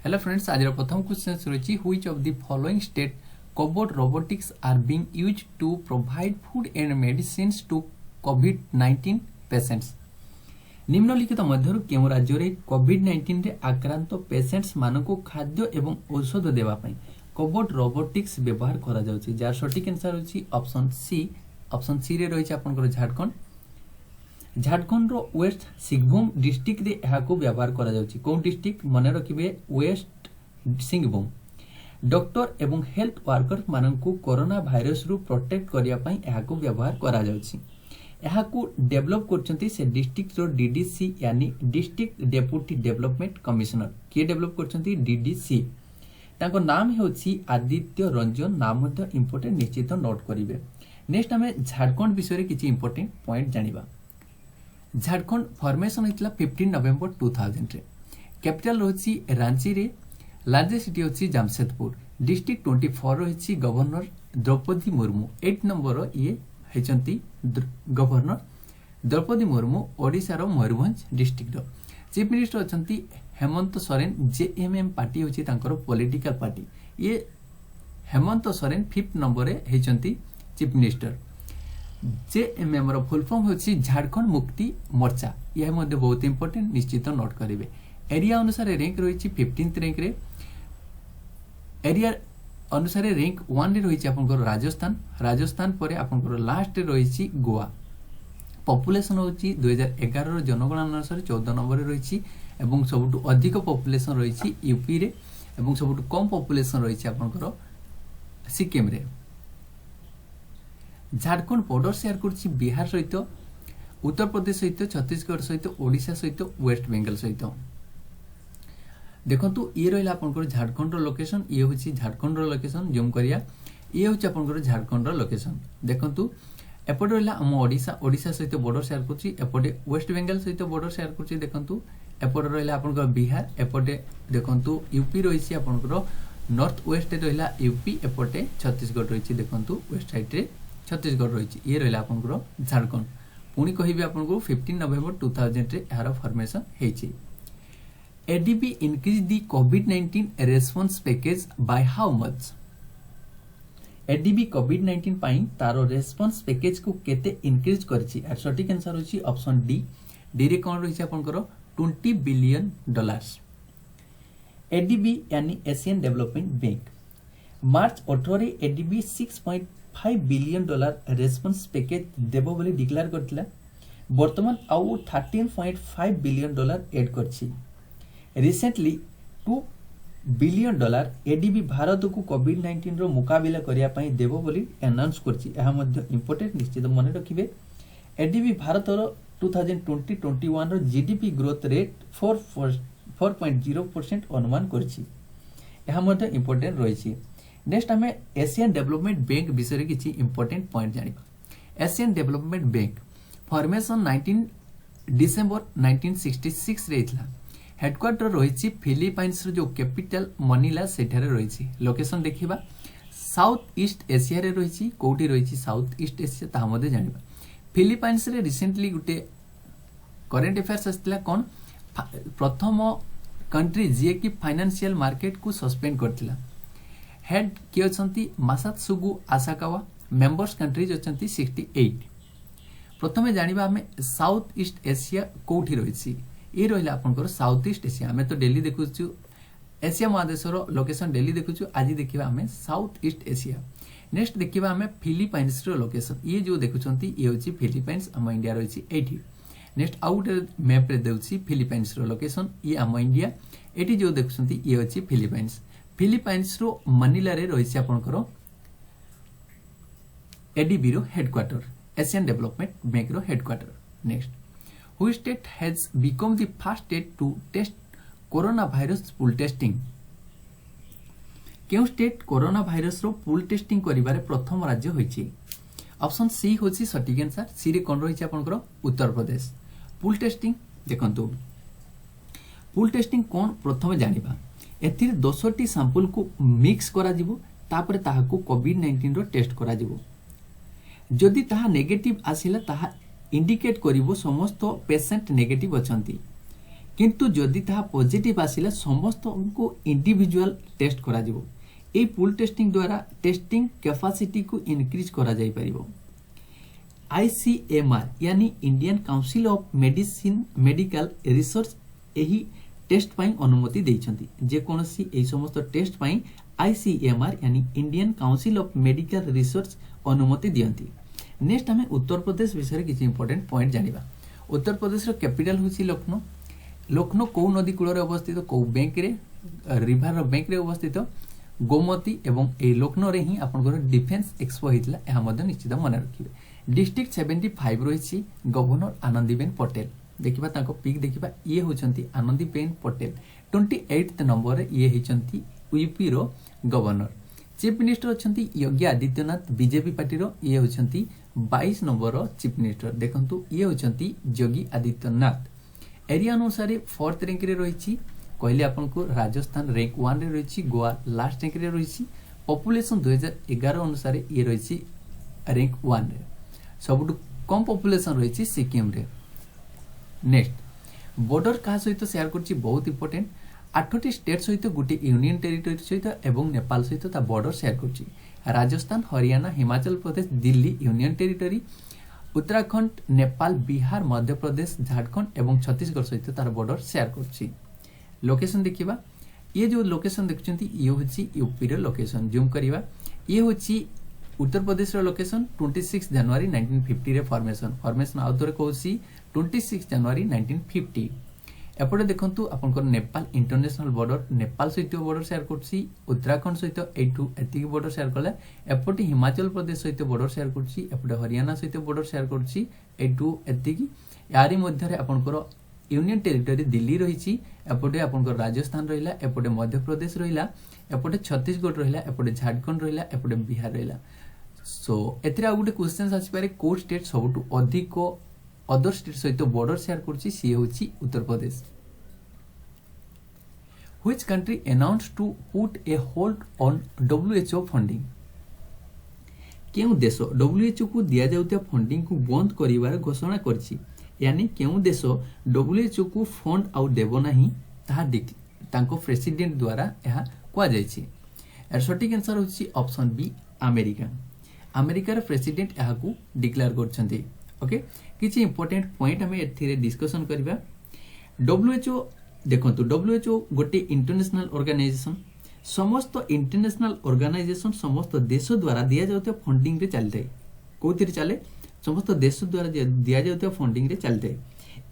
Hello friends, आज प्रथम question रही which of the following state Cobot robotics are being used to provide food and medicines to कोविड-19 patients. निम्नलिखित मध्यरु केउ राज्य रे कोविड-19 रे आक्रांत पेशेंट्स मानको खाद्य एवं औषध देवा पई कोबोट रोबोटिक्स व्यवहार करा जाउची। जार सटीक आंसर होची ऑप्शन सी। ऑप्शन सी रे रही आपनकर झारखंड रो वेस्ट सिंहभूम डिस्ट्रिक्ट रे एहाको व्यवहार करा जाउची। कोन डिस्ट्रिक्ट मन रखिबे? वेस्ट सिंहभूम। डॉक्टर एवं हेल्थ वर्कर माननकु कोरोना वायरस रु प्रोटेक्ट करिया पई एहाको व्यवहार करा जाउची। एहाको डेवलप करचंती से डिस्ट्रिक्ट रो डीडीसी यानी डिस्ट्रिक्ट डेप्यूटी डेवलपमेंट कमिश्नर। के डेवलप करचंती? डीडीसी। ताको नाम होची आदित्य रंजन। नाम मध्य इंपोर्टेंट, निश्चित नोट करिवे। नेक्स्ट हमें झारखंड विषय रे किछि इंपोर्टेंट पॉइंट जानिबा। झारखंड फॉर्मेशन होइतला 15 नवेम्बर 2000 रे। कैपिटल होची रांची रे। लार्जेस्ट सिटी होची जमशेदपुर। डिस्ट्रिक्ट 24 होची गवर्नर द्रौपदी मुर्मू। 8 नंबर ये हेचंती गवर्नर द्रौपदी मुर्मू। ओडिसा रो मयूरभंज डिस्ट्रिक्ट रो चीफ मिनिस्टर होचंती हेमंत सोरेन। जेएमएम पार्टी होची तांकर पॉलिटिकल पार्टी। ये हेमंत सोरेन 5th नंबर रे हेचंती चीफ मिनिस्टर। जेएमएम रो फुल फॉर्म होची झारखंड मुक्ति मोर्चा। यह मध्ये बहुत इंपोर्टेंट, निश्चित नोट करिवे। एरिया अनुसार रैंक रही 15th रैंक रे। एरिया अनुसार रैंक 1 रे रही आपनकर राजस्थान। राजस्थान परे आपनकर लास्ट रे रही गोवा। पॉपुलेशन होची 2011 रो जनगणना अनुसार 14 नंबर रे रही एवं सबटु अधिक पॉपुलेशन रही यूपी रे एवं सबटु कम पॉपुलेशन रही आपनकर सिक्किम रे। झारखंड बॉर्डर शेयर करछि बिहार सहित, उत्तर प्रदेश सहित, छत्तीसगढ़ सहित, ओडिशा सहित, वेस्ट बेंगल सहित। देखंतु ये रहिला आपनकर झारखंड रो लोकेशन। ये होछि झारखंड रो लोकेशन। जूम करिया, ये होछि आपनकर झारखंड रो लोकेशन। देखंतु एपटे रहिला हम ओडिशा सहित बॉर्डर शेयर करछि। एपटे वेस्ट बेंगल सहित बॉर्डर शेयर करछि। देखंतु एपटे रहिला आपनकर बिहार। एपटे देखंतु यूपी रहिछि आपनकर नॉर्थ वेस्ट रहिला यूपी। एपटे छत्तीसगढ़ रहिछि। देखंतु वेस्ट साइड रे छत्तीसगढ़ रही। ये रहा आपनकर झारखंड। पुणी कहि आपको 15 नवेम्बर 2000 रे यार फॉर्मेशन हेछि। एडीबी इंक्रीज दी कोविड-19 response package by how much? ADB कोविड-19 पाई तारो रेस्पॉन्स पैकेज को केते इंक्रीज करछि? आर सटीक आंसर होछि ऑप्शन डी। डी रे कोन रही आपनकर $20 बिलियन। एडीबी यानी एशियन डेवलपमेंट बैंक मार्च 18 रे एडीबी $6.5 बिलियन रेस्पॉन्स पैकेज देबो बोली डिक्लेयर करथिला। वर्तमान आउ $13.5 बिलियन ऐड करछि। रिसेंटली $2 बिलियन एडीबी भारत को कोविड-19 रो मुकाबिला करिया पई देबो बोली अनाउंस करछि। एहा मध्ये इंपोर्टेंट, निश्चित मन रखिबे। एडीबी भारत रो 2020-21 रो जीडीपी ग्रोथ रेट 4.0% अनुमान करछि। एहा मध्ये इंपोर्टेंट रहिछि। नेक्स्ट हमें एशियन डेवलपमेंट बैंक विषय किसी इंपोर्टेंट पॉइंट जानिबा। Asian development bank formation 19 December 1966 रे इथला। हेडक्वार्टर रही फिलीपाइंस जो कैपिटल मनीला सेठारे रही। लोकेशन देखिबा साउथ ईस्ट एशिया रे रही। कोठी रही साउथ ईस्ट एशिया ता मध्ये जानिबा। फिलीपाइंस रे रिसेंटली गुटे करंट अफेयर्स आस्तिला। कोन प्रथम कंट्री जे कि फाइनेंशियल मार्केट को सस्पेंड करथिला। हेड किए अछंती मासात्सुगु आसाकावा। Members countries अछंती 68। प्रथमे जानिबा हमें साउथ ईस्ट एशिया कोठी रहिछि। ए रहिला आपनकर साउथ ईस्ट एशिया। हमें तो डेली देखुछु एशिया महादेश रो लोकेशन डेली देखुछु। आज देखिबा हमें साउथ ईस्ट एशिया। नेक्स्ट देखिबा हमें फिलीपाइंस रो लोकेशन। ये जो देखुछंती ये होछि फिलीपाइंस। हम इंडिया रहिछि 80। नेक्स्ट आउट मैप रे देउछि फिलीपाइंस रो लोकेशन। ये हम इंडिया। एटी जो देखुछंती ये होछि फिलीपाइंस। फिलीपाइंस रो मनीला रे रही आपनकर एडीबी रो हेडक्वार्टर। एशियन डेवलपमेंट बैंक रो headquarter. Next which state has become the first state to test corona virus pool testing? केउ स्टेट कोरोना वायरस रो पूल टेस्टिंग करिबारे प्रथम राज्य होइछि? ऑप्शन सी होछि सटीक आंसर। सी रे कोन रही आपनकर उत्तर प्रदेश। पूल टेस्टिंग देखंतु पूल टेस्टिंग कोन प्रथम जानिबा। एथिर 10टी सैंपल को मिक्स करा जिवो। तापर ताहाको कोविड-19 रो टेस्ट करा जिवो। जदि ताहा नेगेटिव आसिला ताहा इंडिकेट करिवो समस्त पेशेंट नेगेटिव अछंती। किंतु जदि ताहा पॉजिटिव आसिला समस्त को इंडिविजुअल टेस्ट करा जिवो। ए पूल टेस्टिंग द्वारा टेस्टिंग कैपेसिटी को इंक्रीज करा जाई परिबो। ICMR यानी Indian council of medicine medical research एही टेस्ट पाई अनुमति देइछंती। जे कोनसी एही समस्त टेस्ट पाई ICMR यानी Indian council of medical research अनुमति दियंती। नेक्स्ट हमें उत्तर प्रदेश विषय किसी इंपोर्टेंट पॉइंट जानिबा। उत्तर प्रदेश रो कैपिटल होची लखनऊ। लखनऊ को नदी कूल अवस्थित को बैंक रे रिवर बैंक रे अवस्थित गोमती एवं ए लखनऊ रे ही आपनकर डिफेंस एक्सपो हितला एहा मध्य निश्चित मन रखिबे। डिस्ट्रिक्ट 75 रहिछि गवर्नर आनंदीबेन पटेल। देखिबा ताको पिक देखिबा ये होचंती आनंदीबेन पटेल 28th नंबर रे ये हिचंती यूपी रो governor. Chief minister अछंती Yogi Adityanath BJP party रो ये होचंती 22 नंबर रो चीफ मिनिस्टर। देखंतु ये होचंती योगी आदित्यनाथ। एरिया अनुसार 4th रैंक रे रहिछि कहले आपन को राजस्थान रैंक 1 रे रहिछि गोवा लास्ट रैंक रे रहिछि। पॉपुलेशन 2011 अनुसार ये रहिछि रैंक 1 रे। सबटु कम पॉपुलेशन रहिछि सिक्किम रे। नेक्स्ट बॉर्डर का सहित शेयर करछि बहुत इंपोर्टेंट 8टी स्टेट सहित गोटे यूनियन टेरिटरी सहित एवं नेपाल सहित ता बॉर्डर शेयर करछि। राजस्थान हरियाणा हिमाचल प्रदेश दिल्ली यूनियन टेरिटरी उत्तराखंड नेपाल बिहार मध्य प्रदेश झारखंड एवं छत्तीसगढ़ सहित तार बॉर्डर शेयर करछि। लोकेशन देखिबा ये जो लोकेशन देखुछंती ये होछि यूपी रे लोकेशन। जूम करिबा ये होछि उत्तर प्रदेश रो लोकेशन 26 जनवरी 1950 रे फॉर्मेशन आउटरे कोसी 26 जनवरी 1950। एपटे देखंतु आपनकर नेपाल इंटरनेशनल बॉर्डर नेपाल सहित बॉर्डर शेयर करछि। उत्तराखंड सहित एटू एतिकी बॉर्डर शेयर कला। एपटे हिमाचल प्रदेश सहित बॉर्डर शेयर करछि। एपटे हरियाणा सहित बॉर्डर शेयर करछि एटू एतिकी। यारी मध्य रे आपनकर यूनियन टेरिटरी दिल्ली रहिछि। एपटे आपनकर राजस्थान रहिला। एपटे मध्य प्रदेश रहिला। एपटे छत्तीसगढ़ रहिला। एपटे झारखंड रहिला। एपटे बिहार रहिला। सो एथिरा गुटे क्वेश्चन आसी पारे को स्टेट सबटु अधिक अदर स्टेट सहित बॉर्डर शेयर करछि सी होछि Uttar Pradesh. Which country announced to put a hold on WHO funding. केउ देश WHO को दिया जाउतिया फंडिंग को बंद करिवार घोषणा करछि। यानी केउ देश WHO को फंड आउ देबो नाही ताहा तांको प्रेसिडेंट द्वारा यह कुआ जायछि। सटीक आंसर होछि ऑप्शन बी अमेरिका। अमेरिकार प्रेसिडेंट यह को डिक्लेयर करछन्ती। ओके किछि इंपोर्टेंट पॉइंट हमें एथिरे डिस्कशन करबा। WHO देखंतु WHO गोटे इंटरनेशनल ऑर्गेनाइजेशन। समस्त इंटरनेशनल ऑर्गेनाइजेशन समस्त देश द्वारा दिया जाउते फंडिंग रे चलते। कोथिरे चले समस्त देश द्वारा दिया जाउते फंडिंग रे चलते।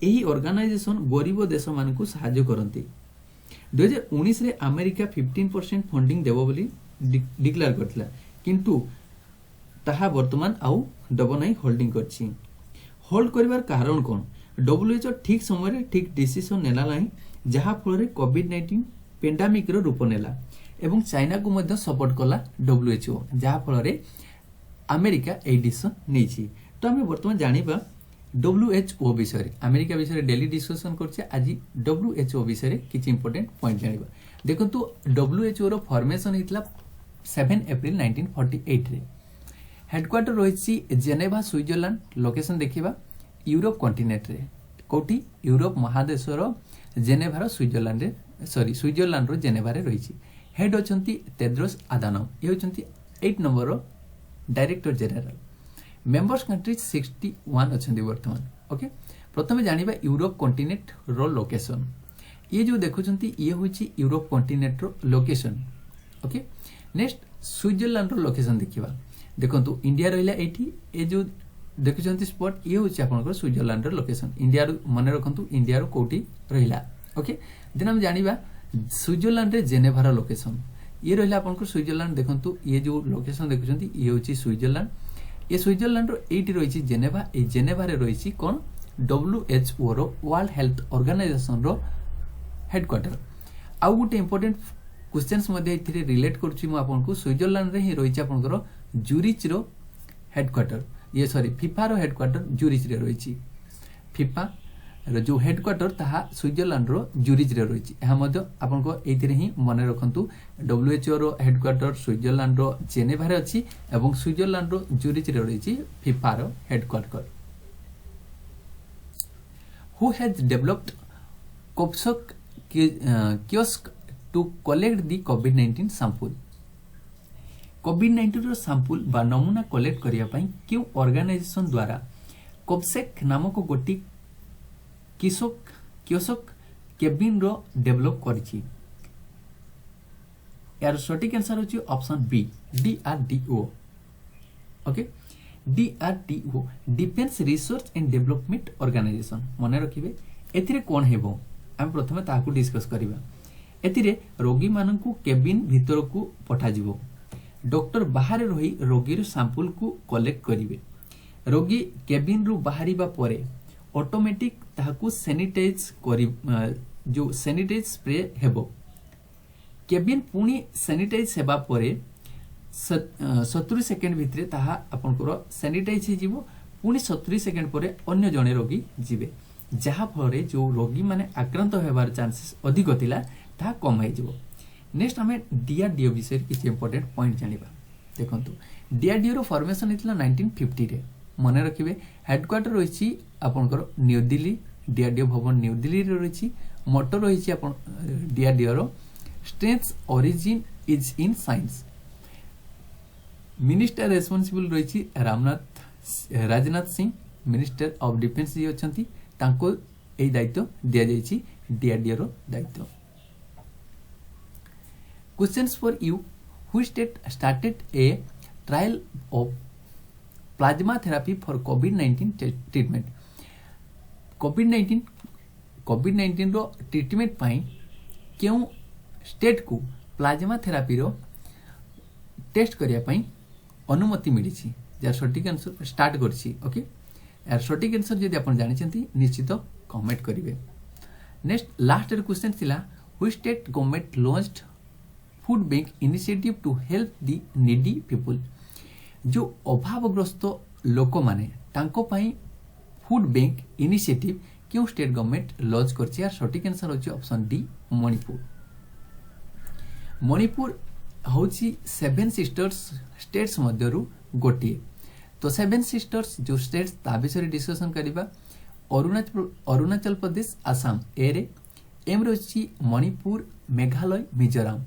एही ऑर्गेनाइजेशन गरीब देश मान को सहायता करंती। 2019 रे अमेरिका 15% फंडिंग देबो बोली डिक्लेयर करथला किंतु ताहा वर्तमान आउ दबो नाही होल्डिंग करछि। होल्ड करिवार कारण कोन WHO ठीक समय रे ठीक डिसीजन नेला नाही जहा फल कोविड-19 पेंडेमिक रो रूप नेला एवं चाइना को मध्य सपोर्ट कला WHO जहा फल अमेरिका ए डिसीजन नेछि। तो हमें वर्तमान जानिबा WHO विषय अमेरिका विषय डेली डिस्कशन करछे। आज WHO विषय किछि इंपोर्टेंट पॉइंट जानिबा। देखंतु WHO रो फॉर्मेशन हितला 7 अप्रैल 1948 रे। हेडक्वार्टर रहिछि जेनेवा स्विट्जरलैंड। लोकेशन देखिबा यूरोप कॉन्टिनेंट रे कोठी यूरोप महादेश रो जेनेवा रो स्विट्जरलैंड रे स्विट्जरलैंड रो जेनेवा रे रहिछि। हेड अछंती तेद्रोस आदानम। ये होचंती 8 नंबर रो डायरेक्टर जनरल। मेंबर्स कंट्री 61 अछंती वर्तमान। ओके प्रथमे जानिबा यूरोप कॉन्टिनेंट रो लोकेशन। ये जो देखुचंती ये होछि यूरोप कॉन्टिनेंट रो लोकेशन। ओके नेक्स्ट स्विट्जरलैंड रो लोकेशन देखिबा। देखंतु इंडिया रहिला एठी ए जो देखुचंती स्पॉट ये होछि आपनकर स्विट्जरलैंड रो लोकेशन। इंडिया रो माने रखंतु इंडिया रो कोठी रहिला। ओके देन हम जानिबा स्विट्जरलैंड रे जेनेवा रो लोकेशन। ये रहिला आपनकर स्विट्जरलैंड। देखंतु ये जो लोकेशन देखुचंती ये होछि स्विट्जरलैंड। ये स्विट्जरलैंड रो एठी रहिछि जेनेवा। ए जेनेवा रे रहिछि कोन WHO रो वर्ल्ड हेल्थ ऑर्गेनाइजेशन रो हेडक्वार्टर। आउ गुटे इंपोर्टेंट क्वेश्चंस मध्ये इथिरे रिलेट करछि म आपनको। स्विट्जरलैंड रे ही रहिछि आपनकर ज्यूरिच रो हेडक्वार्टर। ये सॉरी फीफा रो हेडक्वार्टर ज्यूरिच रे रहिछि। फीफा रो जो हेडक्वार्टर ताहा स्विट्जरलैंड रो ज्यूरिच रे रहिछि। एहा मध्ये आपनको एथिरे ही मने रखंतु WHO रो हेडक्वार्टर स्विट्जरलैंड रो जेनेवा रे अछि एवं स्विट्जरलैंड रो ज्यूरिच रे रहिछि फीफा रो headquarter. Who has developed COVSACK kiosk to collect the कोविड-19 सैंपल। कोविड-19 रो सैंपल बा नमूना कलेक्ट करिया पई क्यों ऑर्गेनाइजेशन द्वारा कोप्सेक नामक गोटी कियोस्क केबिन रो डेवलप करछि। यार सटीक आंसर होची option B DRDO। Okay, DRDO Defence Research and Development Organisation मन रखिबे। एथिरे कोन हेबो हम प्रथमे ताकू डिस्कस करिबा। एथिरे रोगी माननकू केबिन भीतर को पठा जिवो। डॉक्टर बाहर रही रोगी रो सैंपल को कलेक्ट करिवे। रोगी केबिन रु बाहरिबा परे ऑटोमेटिक ताकू सैनिटाइज करि जो सैनिटाइज स्प्रे हेबो। केबिन पुणी सैनिटाइज हेबा परे 70 सेकेंड भितरे ताहा आपनकर सैनिटाइज हे जिवो। पुणी 70 सेकेंड परे अन्य जने रोगी जिवे, जहा फरे जो रोगी माने आक्रांत हेबार चांसेस अधिक थिला ताहा कम हे जिवो। नेक्स्ट हमें DRDO विषय किछि इंपोर्टेंट पॉइंट जानिबा। देखंतु DRDO रो फॉर्मेशन हेतला 1950 रे। मने रखिबे हेडक्वार्टर रहिछि आपनकर न्यू दिल्ली। DRDO भवन न्यू दिल्ली रे रहिछि। मोटो रहिछि आपन DRDO रो strength origin is in science. Minister responsible रहिछि Rajnath Singh, minister of defence ji अछंती, तांको एई दायित्व दिया जाइछि DRDO रो दायित्व। Questions for you. Which state started a trial of plasma therapy for COVID-19 treatment? COVID-19 रो ट्रीटमेंट पाई क्यों स्टेट को प्लाज्मा थेरापी रो टेस्ट करिया पाई अनुमति मिली छी। यार सटीक आंसर स्टार्ट करछि। ओके, यार सटीक आंसर जदि आपण जानि छथि निश्चित कमेंट करिवे। नेक्स्ट लास्ट क्वेश्चन थिला which state government launched food bank initiative to help the needy people. जो अभावग्रस्त लोक माने तांको पाई फूड बैंक इनिशिएटिव क्यों स्टेट गवर्नमेंट लॉन्च करछि। यार सटीक आंसर होछि ऑप्शन डी मणिपुर। मणिपुर होछि 7 सिस्टर्स स्टेट्स मध्यरु गोटिए। तो 7 सिस्टर्स जो स्टेट्स ता विषय डिस्कशन करिबा। अरुणाचल प्रदेश आसाम ए रे, एम रहिछि मणिपुर मेघालय मिजोराम,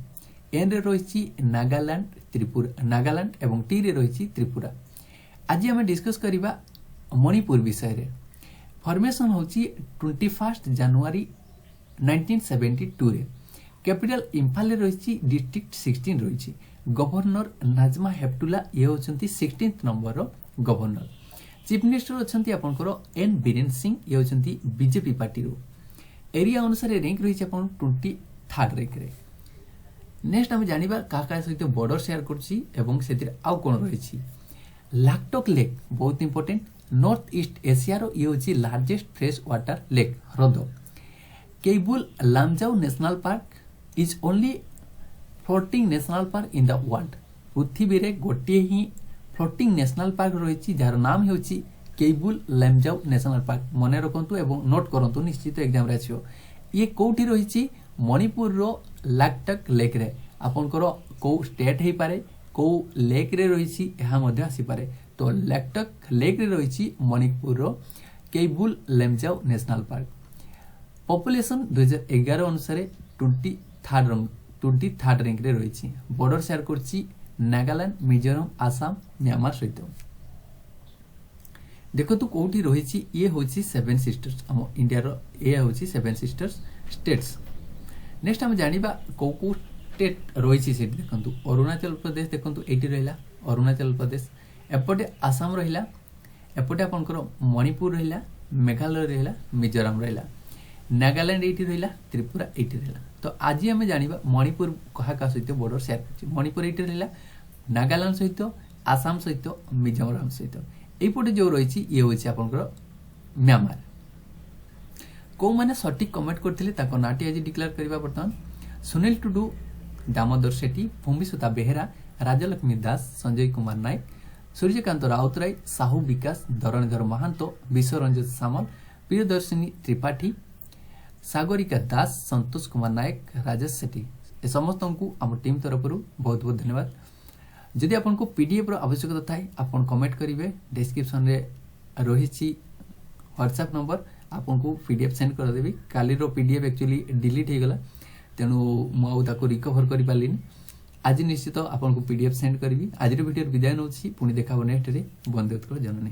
एन रे रहिछि नागालैंड एवं टी रे रहिछि त्रिपुरा। आज हम डिस्कस करिबा मणिपुर विषय रे। फॉर्मेशन होछि 21 जनवरी 1972 रे। कैपिटल इंफाल रे रहिछि, डिस्ट्रिक्ट 16 रहिछि। गवर्नर नाजमा हेप्टुला ये होछंती 16th नंबर रो गवर्नर। चीफ मिनिस्टर होछंती आपनकर एन बीरेन सिंह, ये होछंती बीजेपी पार्टी रो। एरिया अनुसार रैंक रहिछि आपन 23rd रैंक रे। नेक्स्ट हम जानिबा का सहित बॉर्डर शेयर करछि एवं सेतिर आउ कोन रहिछि। लाकटक लेक बहुत इंपोर्टेंट, नॉर्थ ईस्ट एशिया रो ये होछि लार्जेस्ट फ्रेश वाटर लेक ह्रद। Keibul Lamjao national park is only floating national park in the world. पृथ्वी रे गोटे ही फ्लोटिंग नेशनल पार्क रहिछि जार नाम होछि केबुल लामजाओ नेशनल पार्क। मने रखंतु एवं नोट करंतु, निश्चित एग्जाम रे आछियो। ये कोठी रहिछि मणिपुर रो लाकटक लेक रे। आपनकर को स्टेट हे पारे, को लेक रे रहिछि एहा मध्ये आसी पारे। तो लाकटक लेक रे रहिछि मणिपुर रो Keibul Lamjao national park. Population 2011 अनुसार 23rd रैंक रे रहिछि। बॉर्डर शेयर करछि नागालैंड, मिजोरम, आसाम, म्यांमार सहित। देखो तो कोठी रहिछि ये होछि 7 सिस्टर्स। हम इंडिया रो ए होछि 7 सिस्टर्स स्टेट्स। नेक्स्ट हम जानिबा को स्टेट रहिछि से देखंतु। अरुणाचल प्रदेश देखंतु एटी रहिला अरुणाचल प्रदेश, एपटे आसाम रहिला, एपटे आपनकर मणिपुर रहिला, मेघालय रहिला, मिजोरम रहिला, नागालैंड एटी रहिला, त्रिपुरा एटी रहिला। तो आज हम जानिबा मणिपुर कहा सहित बॉर्डर शेयर करछि। मणिपुर एटी रहिला नागालैंड सहित, आसाम सहित, मिजोरम सहित। एपटे जो रहिछि ये होछि आपनकर म्यांमार। को माने सटीक कमेंट करथिले ताको नाटी आज डिक्लेयर करबा। बर्तमान सुनील टुडू, दामोदर सेठी, भूमिसुता बेहेरा, राजलक्ष्मी दास, संजय कुमार नायक, सूर्यकांत राउतराय, साहू विकास, धरणधर महांतो, विश्वरंजन सामल, प्रियदर्शिनी त्रिपाठी, सागरिका दास, संतोष कुमार नायक, राजेश सेठी, ए समस्त को आम टीम तरफ बहुत बहुत धन्यवाद। जदि आपको पीडीएफ रो आवश्यकता थाए आपन कमेंट करिवे। डिस्क्रिप्शन रे रहिछि व्हाट्सएप नंबर, आपको पीडीएफ सेंड करदेवी काली पीडीएफ एक्चुअली डिलीट हो गला तेणु मुझे रिकवर कर पारे आज निश्चित आपको पीडीएफ सेंड करी आज वीडियो विदाय नौ पुणी देखा नेक्स्ट रे बंदे जननी।